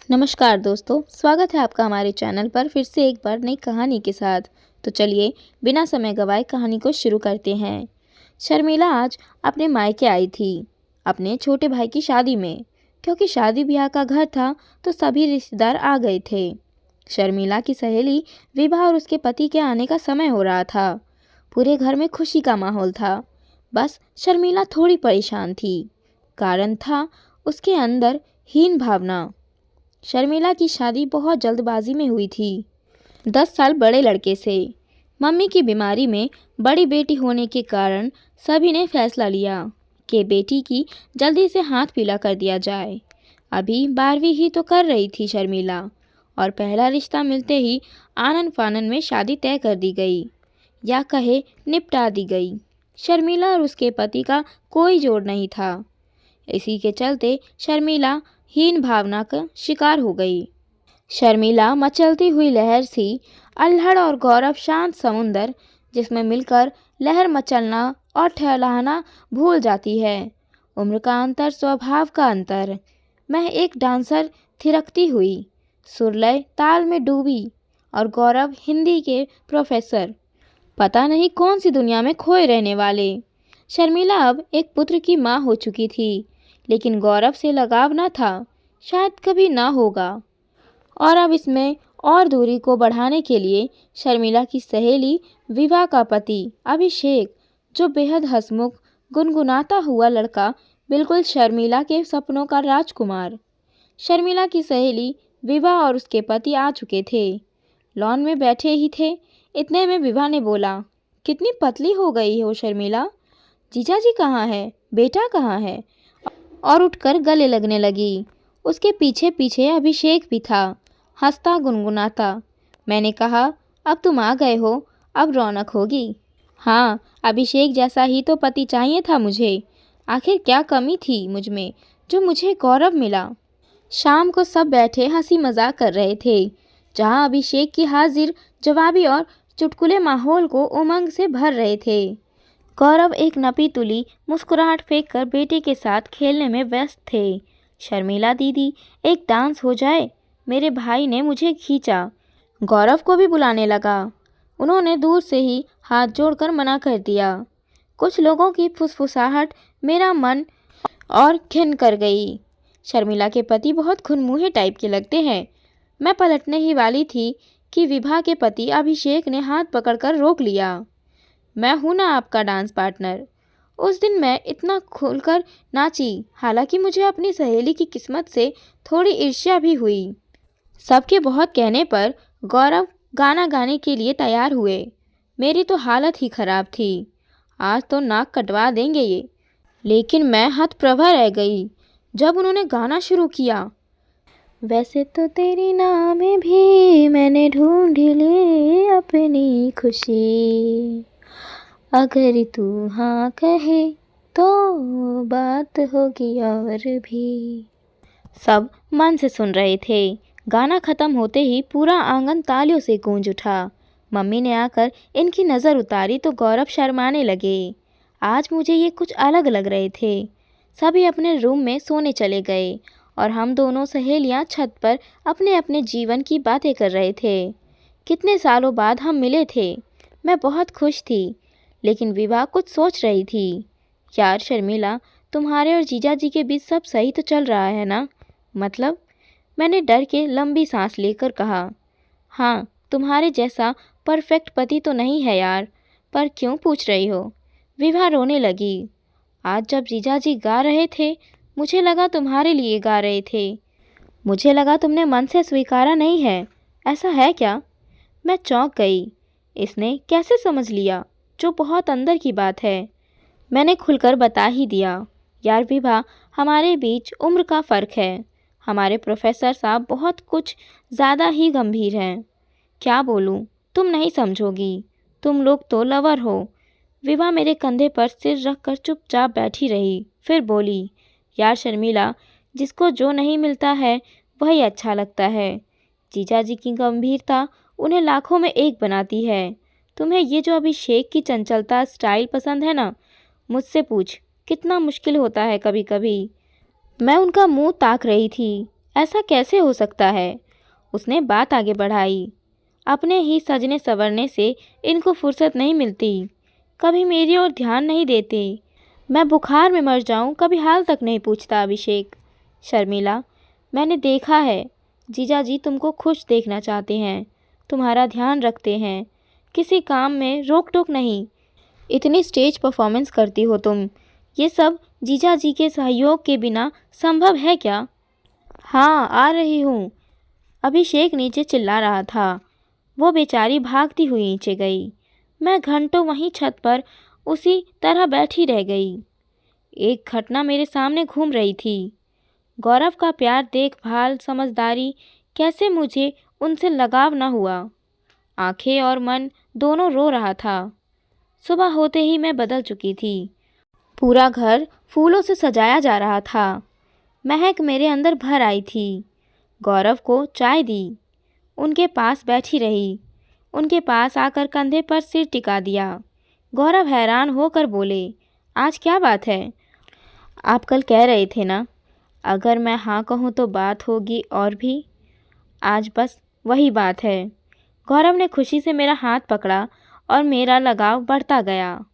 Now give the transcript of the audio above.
नमस्कार दोस्तों, स्वागत है आपका हमारे चैनल पर फिर से एक बार नई कहानी के साथ। तो चलिए बिना समय गवाए कहानी को शुरू करते हैं। शर्मिला आज अपने मायके आई थी अपने छोटे भाई की शादी में। क्योंकि शादी ब्याह का घर था तो सभी रिश्तेदार आ गए थे। शर्मिला की सहेली विभा और उसके पति के आने का समय हो रहा था। पूरे घर में खुशी का माहौल था। बस शर्मिला थोड़ी परेशान थी। कारण था उसके अंदर हीन भावना। शर्मिला की शादी बहुत जल्दबाजी में हुई थी, 10 साल बड़े लड़के से। मम्मी की बीमारी में बड़ी बेटी होने के कारण सभी ने फैसला लिया कि बेटी की जल्दी से हाथ पीला कर दिया जाए। अभी 12वीं ही तो कर रही थी शर्मिला, और पहला रिश्ता मिलते ही आनन फानन में शादी तय कर दी गई, या कहे निपटा दी गई। शर्मिला और उसके पति का कोई जोड़ नहीं था। इसी के चलते शर्मिला हीन भावना का शिकार हो गई। शर्मिला मचलती हुई लहर सी, अल्हड़ और गौरव शांत समुंदर जिसमें मिलकर लहर मचलना और ठहराना भूल जाती है। उम्र का अंतर, स्वभाव का अंतर। मैं एक डांसर थिरकती हुई, सुरलय ताल में डूबी, और गौरव हिंदी के प्रोफेसर, पता नहीं कौन सी दुनिया में खोए रहने वाले। शर्मिला अब एक पुत्र की माँ हो चुकी थी, लेकिन गौरव से लगाव न था, शायद कभी ना होगा। और अब इसमें और दूरी को बढ़ाने के लिए शर्मिला की सहेली विभा का पति अभिषेक, जो बेहद हंसमुख गुनगुनाता हुआ लड़का, बिल्कुल शर्मिला के सपनों का राजकुमार। शर्मिला की सहेली विभा और उसके पति आ चुके थे। लॉन में बैठे ही थे, इतने में विभा ने बोला, कितनी पतली हो गई हो शर्मिला। जीजा जी कहाँ है, बेटा कहाँ है। और उठकर गले लगने लगी। उसके पीछे पीछे अभिषेक भी था, हंसता गुनगुनाता। मैंने कहा, अब तुम आ गए हो, अब रौनक होगी। हाँ, अभिषेक जैसा ही तो पति चाहिए था मुझे। आखिर क्या कमी थी मुझ में जो मुझे गौरव मिला। शाम को सब बैठे हंसी मजाक कर रहे थे, जहाँ अभिषेक की हाजिर जवाबी और चुटकुले माहौल को उमंग से भर रहे थे। गौरव एक नपी तुली मुस्कुराहट फेंक कर बेटे के साथ खेलने में व्यस्त थे। शर्मिला दीदी, एक डांस हो जाए। मेरे भाई ने मुझे खींचा, गौरव को भी बुलाने लगा। उन्होंने दूर से ही हाथ जोड़कर मना कर दिया। कुछ लोगों की फुसफुसाहट मेरा मन और खिन कर गई। शर्मिला के पति बहुत खुनमुहे टाइप के लगते हैं। मैं पलटने ही वाली थी कि विभा के पति अभिषेक ने हाथ पकड़कर रोक लिया। मैं हूं ना आपका डांस पार्टनर। उस दिन मैं इतना खुलकर नाची, हालांकि मुझे अपनी सहेली की किस्मत से थोड़ी ईर्ष्या भी हुई। सबके बहुत कहने पर गौरव गाना गाने के लिए तैयार हुए। मेरी तो हालत ही खराब थी। आज तो नाक कटवा देंगे ये। लेकिन मैं हतप्रभा रह गई जब उन्होंने गाना शुरू किया। वैसे तो तेरी नाम में भी मैंने ढूंढ ली अपनी खुशी, अगर तू हाँ कहे तो बात होगी और भी। सब मन से सुन रहे थे। गाना खत्म होते ही पूरा आंगन तालियों से गूंज उठा। मम्मी ने आकर इनकी नज़र उतारी तो गौरव शर्माने लगे। आज मुझे ये कुछ अलग लग रहे थे। सभी अपने रूम में सोने चले गए और हम दोनों सहेलियां छत पर अपने अपने जीवन की बातें कर रहे थे। कितने सालों बाद हम मिले थे। मैं बहुत खुश थी, लेकिन विभा कुछ सोच रही थी। यार शर्मिला, तुम्हारे और जीजा जी के बीच सब सही तो चल रहा है ना? मतलब? मैंने डर के लंबी सांस लेकर कहा। हाँ, तुम्हारे जैसा परफेक्ट पति तो नहीं है यार, पर क्यों पूछ रही हो? विभा रोने लगी। आज जब जीजा जी गा रहे थे, मुझे लगा तुम्हारे लिए गा रहे थे। मुझे लगा तुमने मन से स्वीकारा नहीं है। ऐसा है क्या? मैं चौंक गई। इसने कैसे समझ लिया, जो बहुत अंदर की बात है। मैंने खुलकर बता ही दिया। यार विभा, हमारे बीच उम्र का फ़र्क है। हमारे प्रोफेसर साहब बहुत कुछ ज़्यादा ही गंभीर हैं। क्या बोलूँ, तुम नहीं समझोगी। तुम लोग तो लवर हो। विभा मेरे कंधे पर सिर रखकर चुपचाप बैठी रही, फिर बोली, यार शर्मिला, जिसको जो नहीं मिलता है वही अच्छा लगता है। जीजा जी की गंभीरता उन्हें लाखों में एक बनाती है। तुम्हें ये जो अभिषेक की चंचलता स्टाइल पसंद है ना, मुझसे पूछ, कितना मुश्किल होता है कभी कभी। मैं उनका मुंह ताक रही थी। ऐसा कैसे हो सकता है? उसने बात आगे बढ़ाई। अपने ही सजने संवरने से इनको फुर्सत नहीं मिलती, कभी मेरी ओर ध्यान नहीं देते। मैं बुखार में मर जाऊं कभी हाल तक नहीं पूछता अभिषेक। शर्मिला, मैंने देखा है, जीजा जी तुमको खुश देखना चाहते हैं, तुम्हारा ध्यान रखते हैं, किसी काम में रोक टोक नहीं। इतनी स्टेज परफॉर्मेंस करती हो तुम, ये सब जीजा जी के सहयोग के बिना संभव है क्या? हाँ, आ रही हूँ। अभिषेक नीचे चिल्ला रहा था। वो बेचारी भागती हुई नीचे गई। मैं घंटों वहीं छत पर उसी तरह बैठी रह गई। एक घटना मेरे सामने घूम रही थी। गौरव का प्यार, देखभाल, समझदारी, कैसे मुझे उनसे लगाव न हुआ। आंखें और मन दोनों रो रहा था। सुबह होते ही मैं बदल चुकी थी। पूरा घर फूलों से सजाया जा रहा था। महक मेरे अंदर भर आई थी। गौरव को चाय दी, उनके पास बैठी रही, उनके पास आकर कंधे पर सिर टिका दिया। गौरव हैरान होकर बोले, आज क्या बात है? आप कल कह रहे थे ना, अगर मैं हाँ कहूँ तो बात होगी, और भी आज बस वही बात है। गौरव ने खुशी से मेरा हाथ पकड़ा और मेरा लगाव बढ़ता गया।